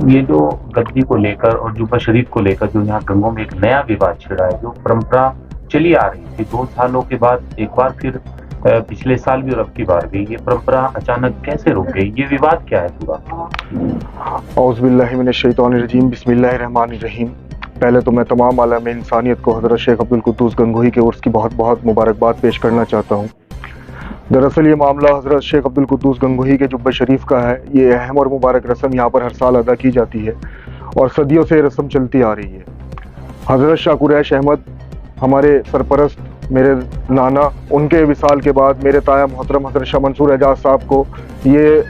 ये जो गद्दी को लेकर और जुब्बा शरीफ को लेकर जो यहाँ गंगों में एक नया विवाद छिड़ा है, जो परंपरा चली आ रही थी 2 सालों के बाद एक बार फिर पिछले साल भी और अब की बार भी, ये परंपरा अचानक कैसे रुक गई? ये विवाद क्या है पूरा? औज़ुबिल्लाहि मिनश्शैतानिर्रजीम, बिस्मिल्लाहिर्रहमानिर्रहीम। पहले तो मैं तमाम आलम इंसानियत को हज़रत शेख अब्दुल कुद्दूस गंगोही के उर्स की बहुत बहुत मुबारकबाद पेश करना चाहता हूँ। दरअसल ये मामला हज़रत शेख अब्दुल कुद्दूस गंगोही के जुब्बा शरीफ का है। ये अहम और मुबारक रस्म यहाँ पर हर साल अदा की जाती है और सदियों से ये रस्म चलती आ रही है। हज़रत शाह कुरैश अहमद हमारे सरपरस्त, मेरे नाना, उनके विसाल के बाद मेरे ताया मोहतरम हज़रत शाह मंसूर एजाज साहब को ये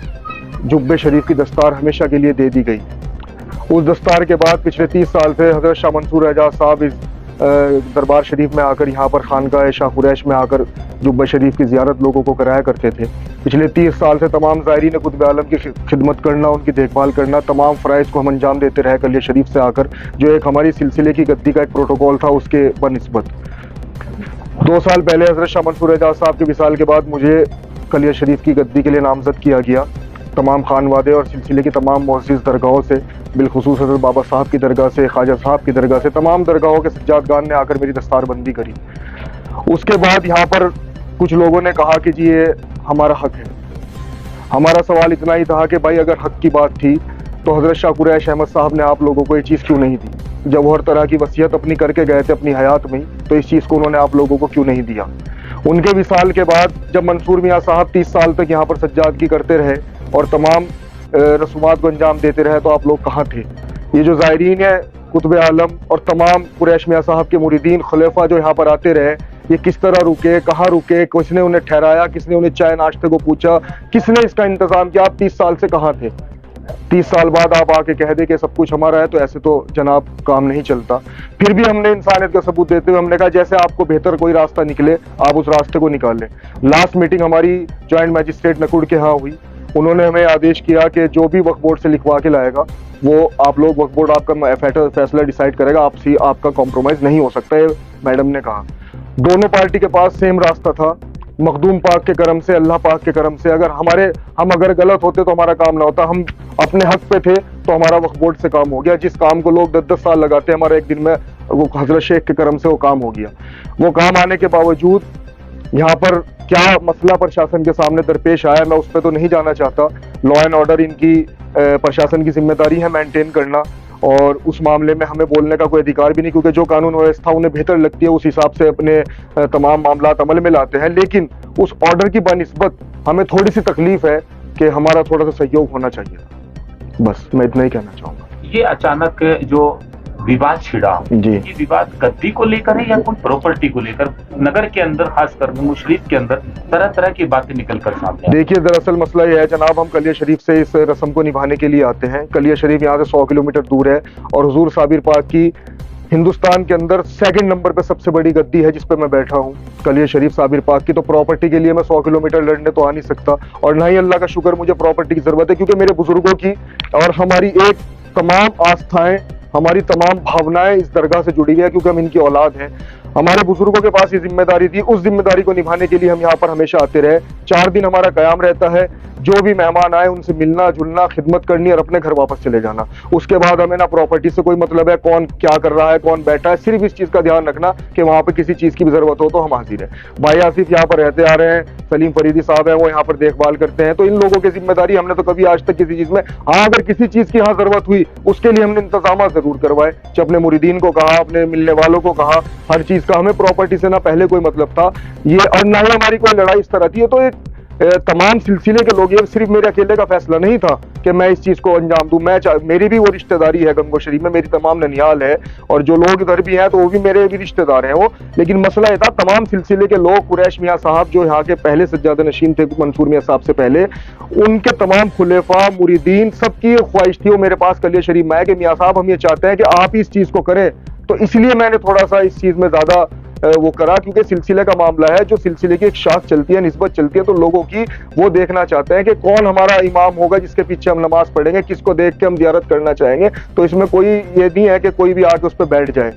जुब्बे शरीफ की दस्तार हमेशा के लिए दे दी गई। उस दस्तार के बाद पिछले 30 साल से हज़रत शाह मंसूर एजाज साहब इस दरबार शरीफ में आकर यहाँ पर खानकाह शाह कुरैश में आकर जुब्बा शरीफ की ज़ियारत लोगों को कराया करते थे। पिछले 30 साल से तमाम ज़ायरीन कुतुब आलम की खिदमत करना, उनकी देखभाल करना, तमाम फ़राइज़ को हम अंजाम देते रहे कलिया शरीफ से आकर, जो एक हमारी सिलसिले की गद्दी का एक प्रोटोकॉल था उसके बनिस्बत। 2 साल पहले हज़रत शाह मंसूर एजाज साहब के विसाल के बाद मुझे कलिया शरीफ की गद्दी के लिए नामज़द किया गया। तमाम खानवादे और सिलसिले की तमाम मुअज़्ज़िज़ दरगाहों से, बिलखुसूस हज़रत बाबा साहब की दरगाह से, ख्वाजा साहब की दरगाह से, तमाम दरगाहों के सज्जादगान ने आकर मेरी दस्तारबंदी करी। उसके बाद यहाँ पर कुछ लोगों ने कहा कि जी ये हमारा हक है। हमारा सवाल इतना ही था कि भाई अगर हक की बात थी तो हज़रत शाह कुरैश अहमद साहब ने आप लोगों को ये चीज़ क्यों नहीं दी? जब वो हर तरह की वसीयत अपनी करके गए थे अपनी हयात में, तो इस चीज़ को उन्होंने आप लोगों को क्यों नहीं दिया? उनके विसाल के बाद जब मंसूर मियाँ साहब 30 साल तक यहाँ पर सज्जादगी करते रहे और तमाम रसूमात को अंजाम देते रहे, तो आप लोग कहाँ थे? ये जो ज़ायरीन है कुतुब आलम और तमाम कुरैश मियाँ साहब के मुरीदीन खलीफा जो यहाँ पर आते रहे, ये किस तरह रुके, कहाँ रुके, किसने उन्हें ठहराया, किसने उन्हें चाय नाश्ते को पूछा, किसने इसका इंतज़ाम किया? आप 30 साल से कहाँ थे? 30 साल बाद आप आके कह दे कि सब कुछ हमारा है, तो ऐसे तो जनाब काम नहीं चलता। फिर भी हमने इंसानियत का सबूत देते हुए हमने कहा जैसे आपको बेहतर कोई रास्ता निकले आप उस रास्ते को निकालें। लास्ट मीटिंग हमारी जॉइंट मैजिस्ट्रेट नकुड़ के यहाँ हुई। उन्होंने हमें आदेश किया कि जो भी वक्फ बोर्ड से लिखवा के लाएगा वो आप लोग, वक्फ बोर्ड आपका फैसला डिसाइड करेगा, आपका कॉम्प्रोमाइज़ नहीं हो सकता है, मैडम ने कहा। दोनों पार्टी के पास सेम रास्ता था। मखदूम पाक के करम से, अल्लाह पाक के करम से, हम अगर गलत होते तो हमारा काम ना होता। हम अपने हक पे थे तो हमारा वक्फ बोर्ड से काम हो गया। जिस काम को लोग 10-10 साल लगाते हैं, हमारा एक दिन में वो हजरत शेख के करम से वो काम हो गया। वो काम आने के बावजूद यहाँ पर क्या मसला प्रशासन के सामने दरपेश आया, मैं उस पर तो नहीं जाना चाहता। लॉ एंड ऑर्डर इनकी प्रशासन की जिम्मेदारी है मेंटेन करना, और उस मामले में हमें बोलने का कोई अधिकार भी नहीं, क्योंकि जो कानून व्यवस्था उन्हें बेहतर लगती है उस हिसाब से अपने तमाम मामलात अमल में लाते हैं। लेकिन उस ऑर्डर की बनिस्बत हमें थोड़ी सी तकलीफ है कि हमारा थोड़ा सा सहयोग होना चाहिए। बस मैं इतना ही कहना चाहूँगा। ये अचानक जो विवाद छिड़ा, ये विवाद गद्दी को लेकर है या कोई प्रॉपर्टी को लेकर? नगर के अंदर, खासकर गंगो शरीफ के अंदर तरह तरह की बातें निकल कर सामने। देखिए, दरअसल मसला ये है जनाब, हम कलिया शरीफ से इस रस्म को निभाने के लिए आते हैं। कलिया शरीफ यहाँ से 100 किलोमीटर दूर है और हुजूर साबिर पाक की हिंदुस्तान के अंदर 2nd नंबर पे सबसे बड़ी गद्दी है जिस पे मैं बैठा हूँ, कलिया शरीफ साबिर पाक की। तो प्रॉपर्टी के लिए मैं 100 किलोमीटर लड़ने तो आ नहीं सकता, और ना ही अल्लाह का शुक्र मुझे प्रॉपर्टी की जरूरत है, क्योंकि मेरे बुजुर्गों की और हमारी एक तमाम आस्थाएं, हमारी तमाम भावनाएं इस दरगाह से जुड़ी है, क्योंकि हम इनकी औलाद हैं। हमारे बुजुर्गों के पास ये जिम्मेदारी थी, उस जिम्मेदारी को निभाने के लिए हम यहाँ पर हमेशा आते रहे। 4 दिन हमारा कयाम रहता है, जो भी मेहमान आए उनसे मिलना जुलना, खिदमत करनी और अपने घर वापस चले जाना। उसके बाद हमें ना प्रॉपर्टी से कोई मतलब है, कौन क्या कर रहा है, कौन बैठा है, सिर्फ इस चीज का ध्यान रखना कि वहां पर किसी चीज की भी जरूरत हो तो हम हाजिर है। भाई आसिफ यहाँ पर रहते आ रहे हैं, सलीम फरीदी साहब है, वो यहाँ पर देखभाल करते हैं, तो इन लोगों की जिम्मेदारी। हमने तो कभी आज तक किसी चीज में, हाँ अगर किसी चीज की यहाँ जरूरत हुई उसके लिए हमने इंतजाम जरूर करवाए, अपने मुरीदीन को कहा, अपने मिलने वालों को कहा, हर चीज का। हमें प्रॉपर्टी से ना पहले कोई मतलब था ये, और ना ही हमारी कोई लड़ाई इस तरह थी। ये तो एक तमाम सिलसिले के लोग, ये सिर्फ मेरे अकेले का फैसला नहीं था कि मैं इस चीज को अंजाम दूं। मेरी भी वो रिश्तेदारी है गंगो शरीफ में, मेरी तमाम ननियाल है, और जो लोग इधर भी हैं तो वो भी मेरे भी रिश्तेदार हैं वो। लेकिन मसला ये था, तमाम सिलसिले के लोग, कुरैश मियाँ साहब जो यहाँ के पहले सज्जाद नशीन थे मंसूर मियाँ साहब से पहले, उनके तमाम खुलेफा मुरीदीन सबकी ख्वाहिश थी वो मेरे पास कलिया शरीफ में आए कि मियाँ साहब हम ये चाहते हैं कि आप इस चीज को करें। तो इसलिए मैंने थोड़ा सा इस चीज में ज्यादा वो करा, क्योंकि सिलसिले का मामला है, जो सिलसिले की एक शाख चलती है, निस्बत चलती है, तो लोगों की वो देखना चाहते हैं कि कौन हमारा इमाम होगा जिसके पीछे हम नमाज पढ़ेंगे, किसको देख के हम जियारत करना चाहेंगे। तो इसमें कोई ये नहीं है कि कोई भी आके उस पर बैठ जाए।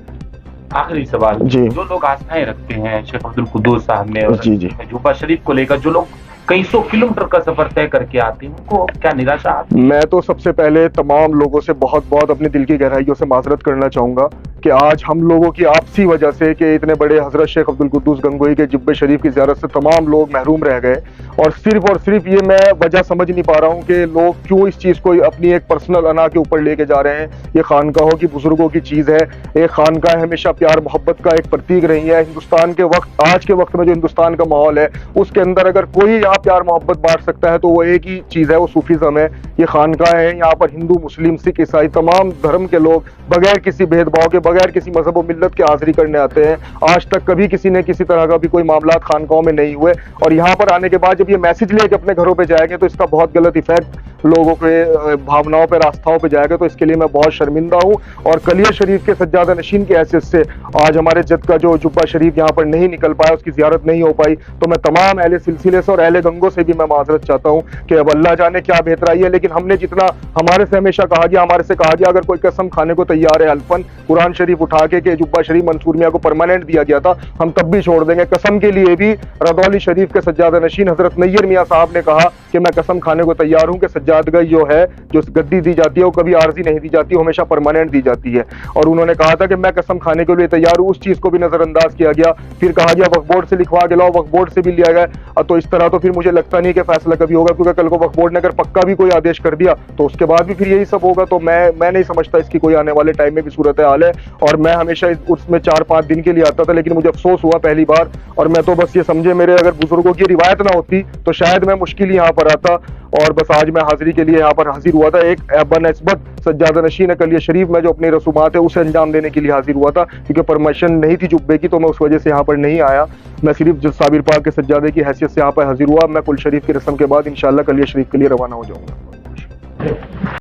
आखिरी सवाल, जो लोग आस्थाएं रखते हैं शेख अब्दुल कुद्दूस साहब में और जुब्बा शरीफ को लेकर, जो लोग कई सौ किलोमीटर का सफर तय करके आते हैं, उनको क्या निराशा आती मैं तो सबसे पहले तमाम लोगों से बहुत बहुत अपने दिल की गहराइयों से माजरत करना चाहूँगा कि आज हम लोगों की आपसी वजह से कि इतने बड़े हजरत शेख अब्दुल कुद्दूस गंगोही के जुब्बे शरीफ की ज़ियारत से तमाम लोग महरूम रह गए। और सिर्फ ये मैं वजह समझ नहीं पा रहा हूँ कि लोग क्यों इस चीज़ को अपनी एक पर्सनल अना के ऊपर लेके जा रहे हैं। ये खानकाहों की बुजुर्गों की चीज़ है। एक खानकाह हमेशा प्यार मोहब्बत का एक प्रतीक रही है। हिंदुस्तान के वक्त, आज के वक्त में जो हिंदुस्तान का माहौल है उसके अंदर अगर कोई यहाँ प्यार मोहब्बत बांट सकता है तो वो एक ही चीज़ है, वो सूफीज़म है। ये खानकाह है, यहाँ पर हिंदू मुस्लिम सिख ईसाई तमाम धर्म के लोग बगैर किसी भेदभाव के, बगैर किसी मजहब व मिल्लत के हाजिरी करने आते हैं। आज तक कभी किसी ने किसी तरह का भी कोई मामला खानकाहों में नहीं हुए। और यहाँ पर आने के बाद जब ये मैसेज लेके अपने घरों पे जाएंगे तो इसका बहुत गलत इफेक्ट लोगों के भावनाओं पे, रास्ताओं पे जाएगा। तो इसके लिए मैं बहुत शर्मिंदा हूँ। और कलिया शरीफ के सज्जादा नशीन की हैसियत से आज हमारे जद का जो जुब्बा शरीफ यहाँ पर नहीं निकल पाया, उसकी ज़ियारत नहीं हो पाई, तो मैं तमाम अहले सिलसिले से और अहले गंगों से भी मैं माजरत चाहता हूँ कि अब अल्लाह जाने क्या बेहतराई है। लेकिन हमने जितना, हमारे से हमेशा कहा गया, हमारे से कहा गया अगर कोई कसम खाने को तैयार है अल्फन कुरान शरीफ उठा के जुब्बा शरीफ मंसूर मियां को परमानेंट दिया गया था, हम तब भी छोड़ देंगे। कसम के लिए भी रदौली शरीफ के सज्जादा नशीन हजरत नैयर मियां साहब ने कहा कि मैं कसम खाने को तैयार हूं कि सज्जादगई जो है, जो गद्दी दी जाती है वो कभी आर्जी नहीं दी जाती, हमेशा परमानेंट दी जाती है। और उन्होंने कहा था कि मैं कसम खाने के लिए तैयार हूं, उस चीज को भी नजरअंदाज किया गया। फिर कहा गया वक्फ बोर्ड से लिखवा के लाओ, वक्फ बोर्ड से भी लिया गया। तो इस तरह तो फिर मुझे लगता नहीं कि फैसला कभी होगा, क्योंकि कल को वक्फ बोर्ड ने अगर पक्का भी कोई आदेश कर दिया तो उसके बाद भी फिर यही सब होगा। तो मैं नहीं समझता इसकी कोई आने वाले टाइम में भी सूरत हाल है। और मैं हमेशा उसमें 4-5 दिन के लिए आता था, लेकिन मुझे अफसोस हुआ पहली बार। और मैं तो बस ये समझे, मेरे अगर बुजुर्गों की रिवायत ना होती तो शायद मैं मुश्किल यहाँ पर आता। और बस आज मैं हाजिरी के लिए यहाँ पर हाजिर हुआ था। एक बनस्बत सज्जादा नशीन कलिया शरीफ में जो अपनी रसूमात है उसे अंजाम देने के लिए हाजिर हुआ था, क्योंकि परमिशन नहीं थी जुब्बे की, तो मैं उस वजह से यहाँ पर नहीं आया। मैं सिर्फ साबिर पाक के सज्जादे की हैसियत से यहाँ पर हाजिर हुआ। मैं कुल शरीफ की रस्म के बाद इंशाल्लाह कलिया शरीफ के लिए रवाना हो जाऊँगा।